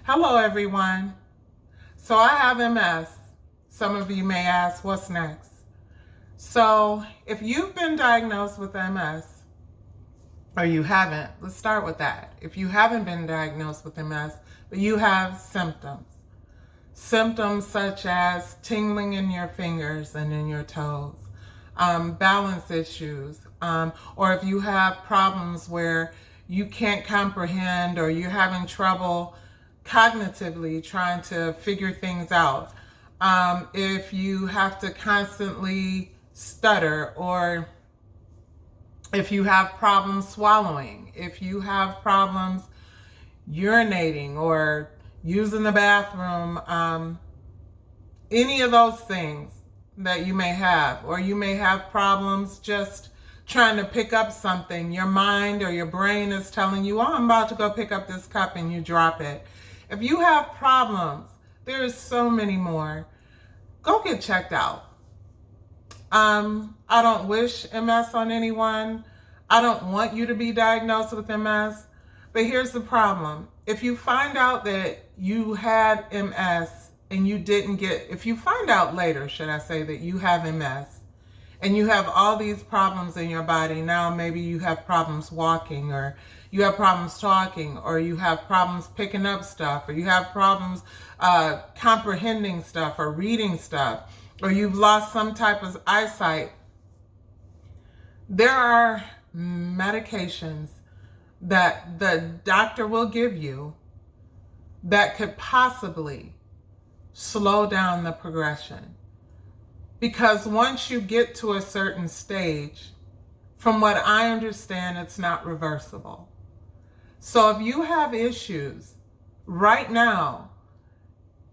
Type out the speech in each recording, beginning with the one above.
Hello, everyone. So I have MS. Some of you may ask, what's next? So if you've been diagnosed with MS, or you haven't, let's start with that. If you haven't been diagnosed with MS, but you have symptoms such as tingling in your fingers and in your toes, balance issues, or if you have problems where you can't comprehend or you're having trouble cognitively trying to figure things out, if you have to constantly stutter, or if you have problems swallowing, if you have problems urinating or using the bathroom, any of those things that you may have, or you may have problems just trying to pick up something. Your mind or your brain is telling you, oh, I'm about to go pick up this cup, and you drop it. If you have problems, there is so many more. Go get checked out. I don't wish MS on anyone. I don't want you to be diagnosed with MS. But here's the problem. If you find out that you had MS and you didn't if you find out later, should I say, that you have MS and you have all these problems in your body, now maybe you have problems walking, or you have problems talking, or you have problems picking up stuff, or you have problems comprehending stuff or reading stuff, or you've lost some type of eyesight, there are medications that the doctor will give you that could possibly slow down the progression. Because once you get to a certain stage, from what I understand, it's not reversible. So if you have issues right now,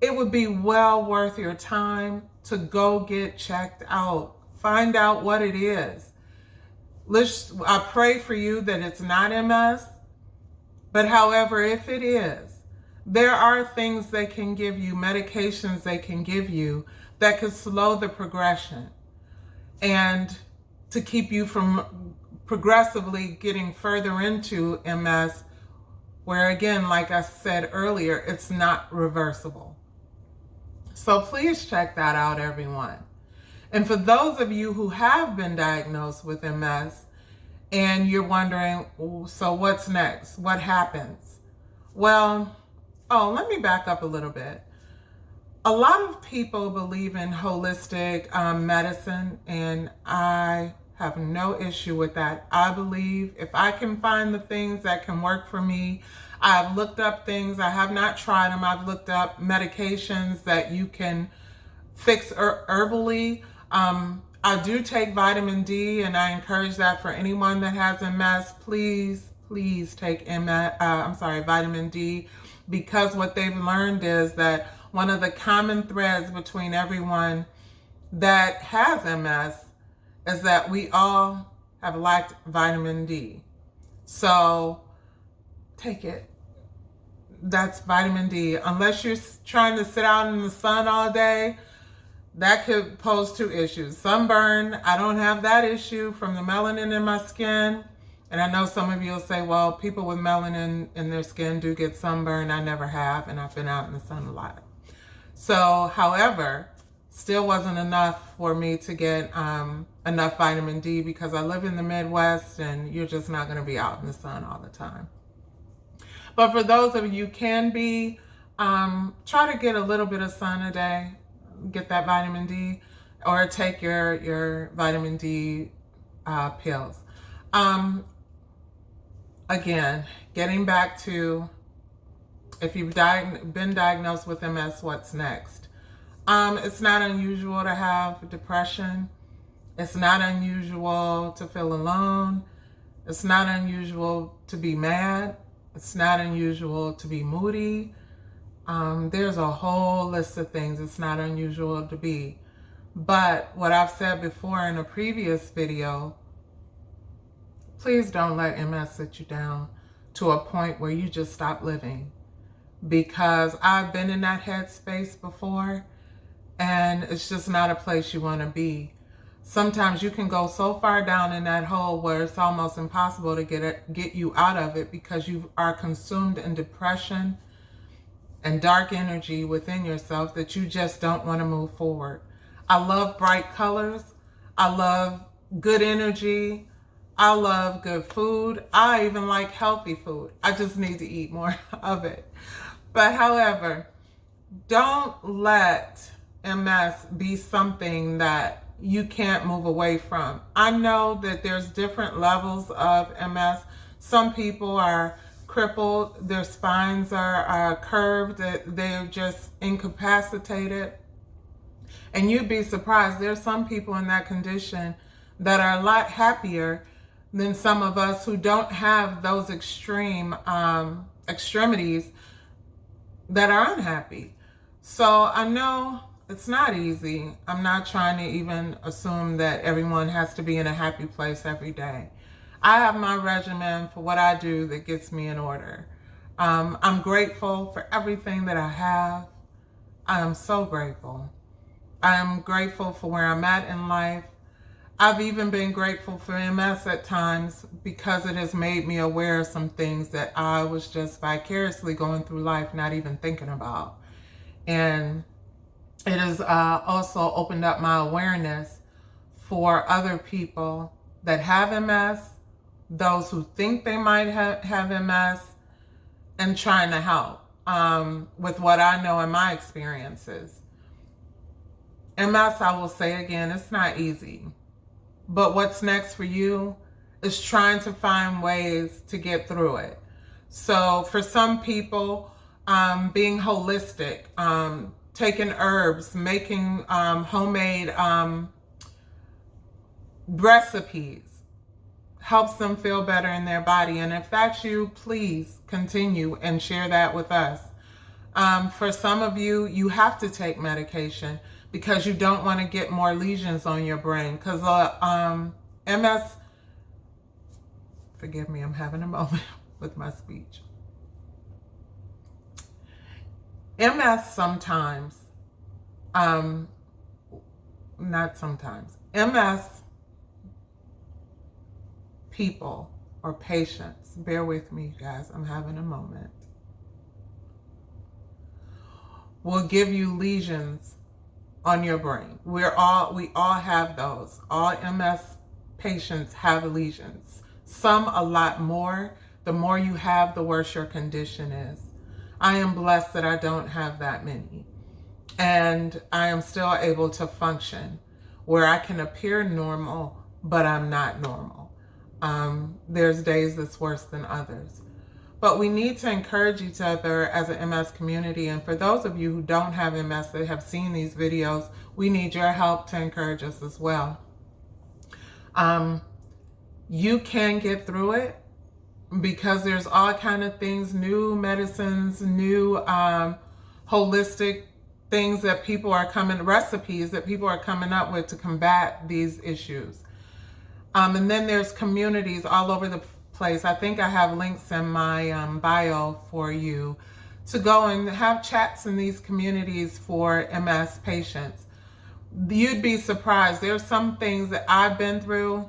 it would be well worth your time to go get checked out. Find out what it is. I pray for you that it's not MS, but however, if it is, there are things they can give you, medications they can give you that could slow the progression and to keep you from progressively getting further into MS, where again, like I said earlier, it's not reversible. So please check that out, everyone. And for those of you who have been diagnosed with MS and you're wondering, so what's next? What happens? Well, let me back up a little bit. A lot of people believe in holistic medicine, and I have no issue with that. I believe if I can find the things that can work for me, I've looked up things. I have not tried them. I've looked up medications that you can fix herbally. I do take vitamin D, and I encourage that for anyone that has MS. Please take vitamin D, because what they've learned is that one of the common threads between everyone that has MS is that we all have lacked vitamin D. So take it. That's vitamin D. Unless you're trying to sit out in the sun all day, that could pose two issues. Sunburn, I don't have that issue from the melanin in my skin. And I know some of you will say, well, people with melanin in their skin do get sunburn. I never have, and I've been out in the sun a lot. So, however, still wasn't enough for me to get enough vitamin D, because I live in the Midwest and you're just not going to be out in the sun all the time. But for those of you who can be, try to get a little bit of sun a day, get that vitamin D, or take your vitamin D pills. Again, getting back to, if you've been diagnosed with MS, what's next? It's not unusual to have depression. It's not unusual to feel alone. It's not unusual to be mad. It's not unusual to be moody. There's a whole list of things it's not unusual to be. But what I've said before in a previous video, please don't let MS sit you down to a point where you just stop living. Because I've been in that headspace before, and it's just not a place you want to be. Sometimes you can go so far down in that hole where it's almost impossible to get you out of it, because you are consumed in depression and dark energy within yourself that you just don't want to move forward. I love bright colors. I love good energy. I love good food. I even like healthy food. I just need to eat more of it. But however, don't let MS be something that you can't move away from. I know that there's different levels of MS. Some people are crippled, their spines are curved, they're just incapacitated. And you'd be surprised, there's some people in that condition that are a lot happier than some of us who don't have those extreme extremities that are unhappy. So I know it's not easy. I'm not trying to even assume that everyone has to be in a happy place every day. I have my regimen for what I do that gets me in order. I'm grateful for everything that I have. I am so grateful. I am grateful for where I'm at in life. I've even been grateful for MS at times because it has made me aware of some things that I was just vicariously going through life, not even thinking about. And it has also opened up my awareness for other people that have MS, those who think they might have MS, and trying to help with what I know in my experiences. MS, I will say again, it's not easy. But what's next for you is trying to find ways to get through it. So for some people, being holistic, taking herbs, making homemade recipes helps them feel better in their body. And if that's you, please continue and share that with us. For some of you, you have to take medication because you don't want to get more lesions on your brain. Because MS, forgive me, I'm having a moment with my speech. MS sometimes, not sometimes, MS people or patients, bear with me guys, I'm having a moment, will give you lesions on your brain. We all have those. All MS patients have lesions. Some a lot more. The more you have, the worse your condition is. I am blessed that I don't have that many. And I am still able to function where I can appear normal, but I'm not normal. There's days that's worse than others. But we need to encourage each other as an MS community. And for those of you who don't have MS that have seen these videos, we need your help to encourage us as well. You can get through it because there's all kind of things, new medicines, new holistic things that people are recipes that people are coming up with to combat these issues. And then there's communities all over the place. I think I have links in my bio for you to go and have chats in these communities for MS patients. You'd be surprised. There's some things that I've been through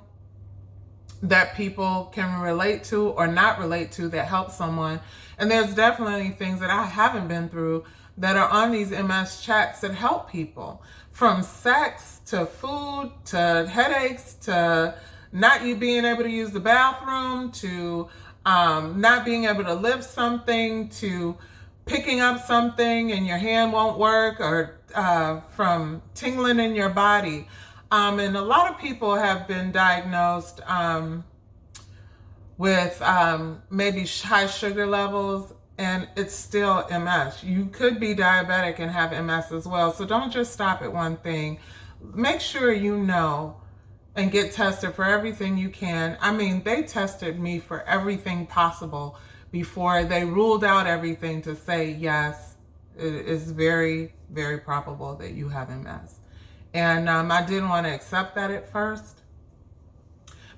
that people can relate to or not relate to that help someone. And there's definitely things that I haven't been through that are on these MS chats that help people. From sex to food to headaches to not you being able to use the bathroom, to not being able to lift something, to picking up something and your hand won't work, or from tingling in your body. And a lot of people have been diagnosed with maybe high sugar levels, and it's still MS. You could be diabetic and have MS as well. So don't just stop at one thing. Make sure you know and get tested for everything you can. I mean, they tested me for everything possible before they ruled out everything to say, yes, it is very, very probable that you have MS. And I didn't want to accept that at first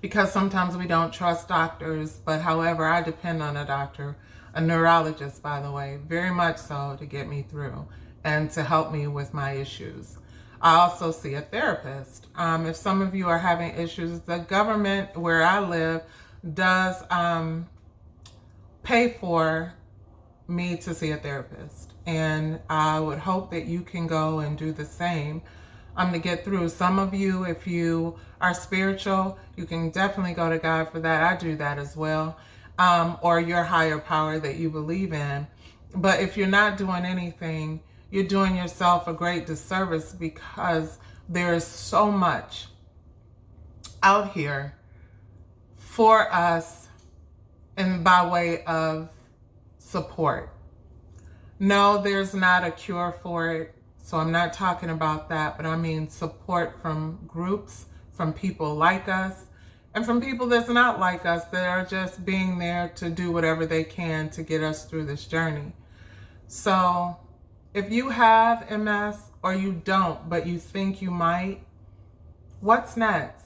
because sometimes we don't trust doctors. But however, I depend on a doctor, a neurologist, by the way, very much so, to get me through and to help me with my issues. I also see a therapist. If some of you are having issues, the government where I live does pay for me to see a therapist. And I would hope that you can go and do the same to get through. Some of you, if you are spiritual, you can definitely go to God for that. I do that as well. Or your higher power that you believe in. But if you're not doing anything, you're doing yourself a great disservice, because there is so much out here for us and by way of support. No, there's not a cure for it, so I'm not talking about that, but I mean support from groups, from people like us, and from people that's not like us, that are just being there to do whatever they can to get us through this journey. So if you have MS or you don't, but you think you might, what's next?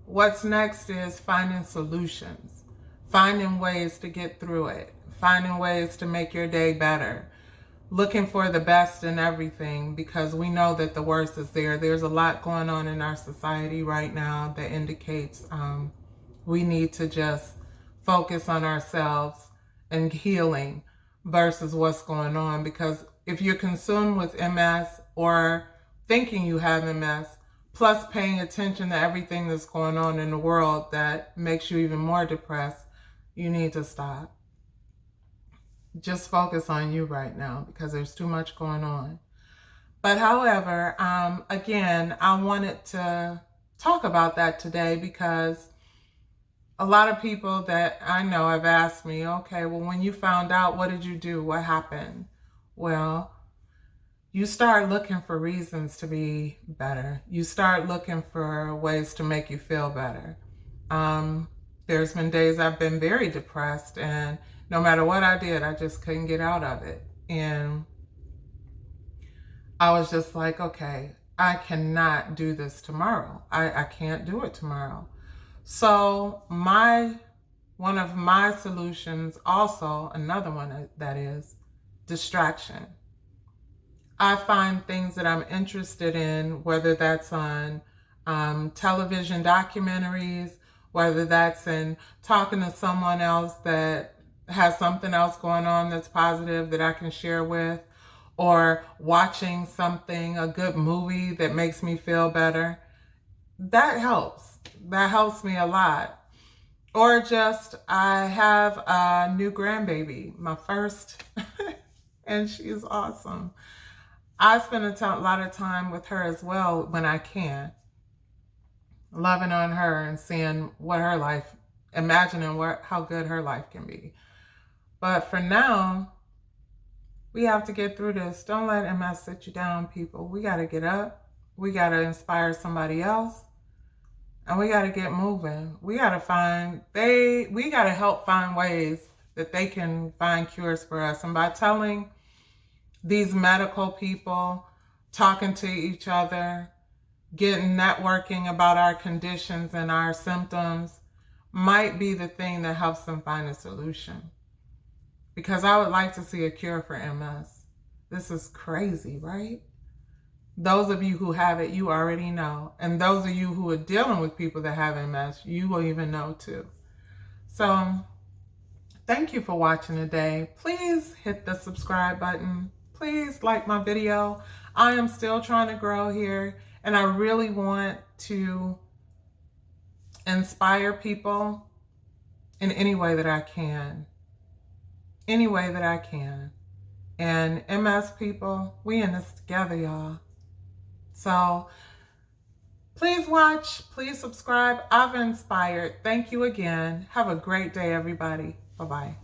What's next is finding solutions, finding ways to get through it, finding ways to make your day better, looking for the best in everything, because we know that the worst is there. There's a lot going on in our society right now that indicates we need to just focus on ourselves and healing versus what's going on. Because if you're consumed with MS or thinking you have MS, plus paying attention to everything that's going on in the world that makes you even more depressed, you need to stop. Just focus on you right now, because there's too much going on. But however, again, I wanted to talk about that today, because a lot of people that I know have asked me, okay, well, when you found out, what did you do? What happened? Well, you start looking for reasons to be better. You start looking for ways to make you feel better. There's been days I've been very depressed, and no matter what I did, I just couldn't get out of it. And I was just like, okay, I cannot do this tomorrow. I can't do it tomorrow. So one of my solutions, also another one that is distraction. I find things that I'm interested in, whether that's on television documentaries, whether that's in talking to someone else that has something else going on that's positive that I can share with, or watching something, a good movie that makes me feel better. That helps. That helps me a lot. Or just, I have a new grandbaby, my first, and she's awesome. I spend a lot of time with her as well when I can, loving on her and seeing what her life, imagining how good her life can be. But for now, we have to get through this. Don't let MS sit you down, people. We got to get up. We got to inspire somebody else. And we got to get moving. We got to help find ways that they can find cures for us. And by telling these medical people, talking to each other, getting networking about our conditions and our symptoms might be the thing that helps them find a solution. Because I would like to see a cure for MS. This is crazy, right? Those of you who have it, you already know. And those of you who are dealing with people that have MS, you will even know too. So thank you for watching today. Please hit the subscribe button. Please like my video. I am still trying to grow here, and I really want to inspire people in any way that I can. Any way that I can. And MS people, we in this together, y'all. So please watch, please subscribe. I've inspired. Thank you again. Have a great day, everybody. Bye-bye.